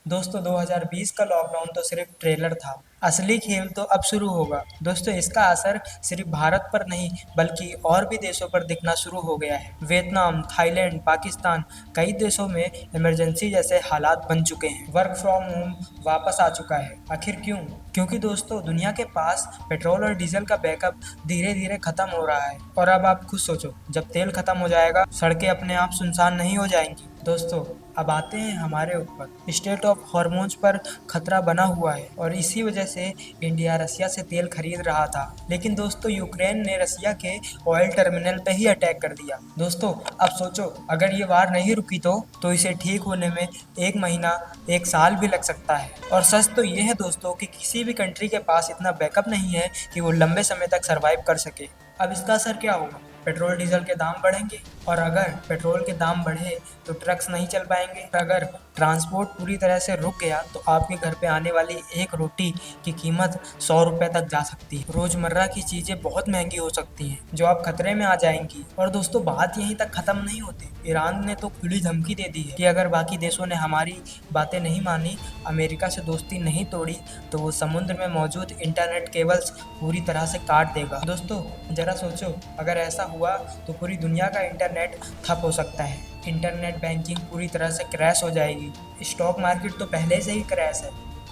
दोस्तों 2020 का लॉकडाउन तो सिर्फ ट्रेलर था। असली खेल तो अब शुरू होगा। दोस्तों इसका असर सिर्फ भारत पर नहीं बल्कि और भी देशों पर दिखना शुरू हो गया है। वियतनाम, थाईलैंड, पाकिस्तान, कई देशों में इमरजेंसी जैसे हालात बन चुके हैं। वर्क फ्रॉम होम वापस आ चुका है। आखिर क्यों? क्योंकि दोस्तों दुनिया के पास पेट्रोल और डीजल का बैकअप धीरे धीरे खत्म हो रहा है। और अब आप खुद सोचो, जब तेल खत्म हो जाएगा सड़कें अपने आप सुनसान नहीं हो जाएंगी। दोस्तों अब आते हैं हमारे ऊपर। स्टेट ऑफ हॉर्मोन्स पर खतरा बना हुआ है और इसी वजह से इंडिया रसिया से तेल खरीद रहा था। लेकिन दोस्तों यूक्रेन ने रसिया के ऑयल टर्मिनल पे ही अटैक कर दिया। दोस्तों अब सोचो, अगर ये वार नहीं रुकी तो इसे ठीक होने में 1 महीना, 1 साल भी लग सकता है। और सच तो ये है दोस्तों कि किसी भी कंट्री के पास इतना बैकअप नहीं है कि वो लंबे समय तक सरवाइव कर सके। अब इसका असर क्या होगा? पेट्रोल डीजल के दाम बढ़ेंगे, और अगर पेट्रोल के दाम बढ़े तो ट्रक्स नहीं चल पाएंगे। अगर ट्रांसपोर्ट पूरी तरह से रुक गया तो आपके घर पे आने वाली एक रोटी की कीमत 100 रुपए तक जा सकती है। रोजमर्रा की चीजें बहुत महंगी हो सकती हैं जो आप खतरे में आ जाएंगी। और दोस्तों बात यहीं तक खत्म नहीं होती। ईरान ने तो खुली धमकी दे दी है कि अगर बाकी देशों ने हमारी बातें नहीं मानी, अमेरिका से दोस्ती नहीं तोड़ी, तो वो समुद्र में मौजूद इंटरनेट केबल्स पूरी तरह से काट देगा। दोस्तों जरा सोचो, अगर ऐसा हुआ तो पूरी दुनिया का इंटरनेट ठप हो सकता है। इंटरनेट बैंकिंग पूरी तरह से क्रैश हो जाएगी। स्टॉक मार्केट तो पहले से ही क्रैश है।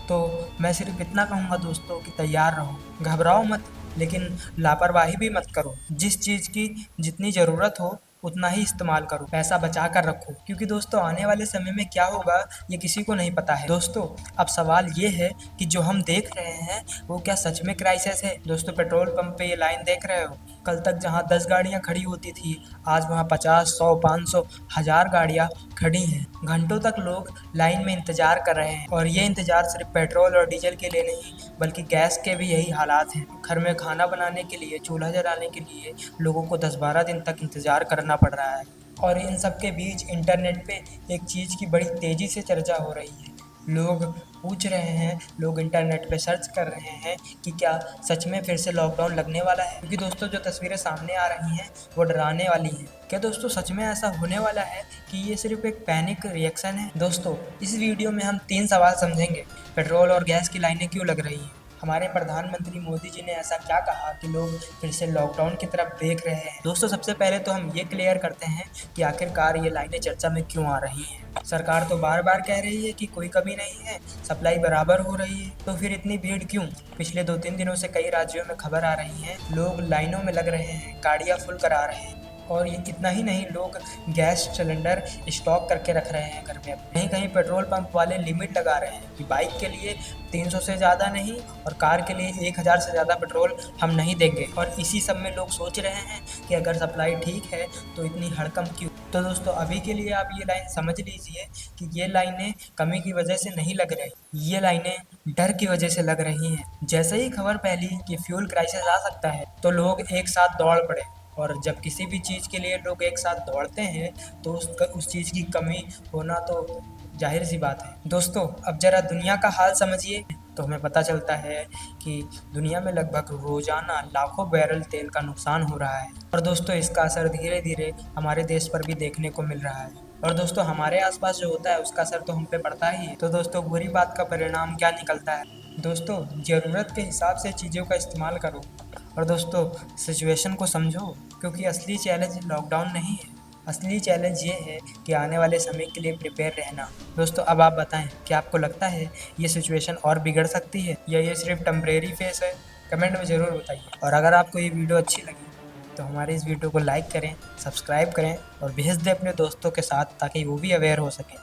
तो मैं सिर्फ इतना कहूँगा दोस्तों कि तैयार रहो, घबराओ मत, लेकिन लापरवाही भी मत करो। जिस चीज़ की जितनी ज़रूरत हो उतना ही इस्तेमाल करो। पैसा बचा कर रखो, क्योंकि दोस्तों आने वाले समय में क्या होगा ये किसी को नहीं पता है। दोस्तों अब सवाल ये है कि जो हम देख रहे हैं वो क्या सच में क्राइसिस है? दोस्तों पेट्रोल पंप पे ये लाइन देख रहे हो? कल तक जहाँ 10 गाड़ियाँ खड़ी होती थी, आज वहाँ 50, 100, 500, 1000 गाड़ियाँ खड़ी हैं। घंटों तक लोग लाइन में इंतजार कर रहे हैं, और ये इंतजार सिर्फ पेट्रोल और डीजल के लिए नहीं बल्कि गैस के भी यही हालात हैं। घर में खाना बनाने के लिए, चूल्हा जलाने के लिए लोगों को 10-12 दिन तक इंतजार करना पड़ रहा है। और इन सब के बीच इंटरनेट पे एक चीज़ की बड़ी तेज़ी से चर्चा हो रही है। लोग पूछ रहे हैं, लोग इंटरनेट पे सर्च कर रहे हैं कि क्या सच में फिर से लॉकडाउन लगने वाला है? क्योंकि दोस्तों जो तस्वीरें सामने आ रही हैं वो डराने वाली हैं। क्या दोस्तों सच में ऐसा होने वाला है कि ये सिर्फ एक पैनिक रिएक्शन है? दोस्तों इस वीडियो में हम 3 सवाल समझेंगे। पेट्रोल और गैस की लाइनें क्यों लग रही हैं? हमारे प्रधानमंत्री मोदी जी ने ऐसा क्या कहा कि लोग फिर से लॉकडाउन की तरफ देख रहे हैं? दोस्तों सबसे पहले तो हम ये क्लियर करते हैं कि आखिरकार ये लाइनें चर्चा में क्यों आ रही हैं। सरकार तो बार बार कह रही है कि कोई कमी नहीं है, सप्लाई बराबर हो रही है, तो फिर इतनी भीड़ क्यों? पिछले 2-3 दिनों से कई राज्यों में खबर आ रही है, लोग लाइनों में लग रहे हैं, गाड़ियां फुल करा रहे हैं। और ये इतना ही नहीं, लोग गैस सिलेंडर स्टॉक करके रख रहे हैं घर में। कहीं कहीं पेट्रोल पंप वाले लिमिट लगा रहे हैं कि बाइक के लिए 300 से ज़्यादा नहीं और कार के लिए 1000 से ज़्यादा पेट्रोल हम नहीं देंगे। और इसी सब में लोग सोच रहे हैं कि अगर सप्लाई ठीक है तो इतनी हड़कंप क्यों? तो दोस्तों अभी के लिए आप ये लाइन समझ लीजिए कि ये लाइनें कमी की वजह से नहीं लग रही, ये लाइनें डर की वजह से लग रही हैं। जैसे ही खबर फैली कि फ्यूल क्राइसिस आ सकता है तो लोग एक साथ दौड़ पड़े। और जब किसी भी चीज़ के लिए लोग एक साथ दौड़ते हैं तो उस चीज़ की कमी होना तो जाहिर सी बात है। दोस्तों अब जरा दुनिया का हाल समझिए तो हमें पता चलता है कि दुनिया में लगभग रोजाना लाखों बैरल तेल का नुकसान हो रहा है। और दोस्तों इसका असर धीरे धीरे हमारे देश पर भी देखने को मिल रहा है। और दोस्तों हमारे आसपास जो होता है उसका असर तो हम पे पड़ता ही है। तो दोस्तों बुरी बात का परिणाम क्या निकलता है? दोस्तों ज़रूरत के हिसाब से चीज़ों का इस्तेमाल करो। और दोस्तों सिचुएशन को समझो, क्योंकि असली चैलेंज लॉकडाउन नहीं है, असली चैलेंज ये है कि आने वाले समय के लिए प्रिपेयर रहना। दोस्तों अब आप बताएं, क्या आपको लगता है ये सिचुएशन और बिगड़ सकती है या ये सिर्फ टेम्परेरी फेस है? कमेंट में ज़रूर बताइए। और अगर आपको ये वीडियो अच्छी लगी तो हमारे इस वीडियो को लाइक करें, सब्सक्राइब करें और भेज दें अपने दोस्तों के साथ ताकि वो भी अवेयर हो सकें।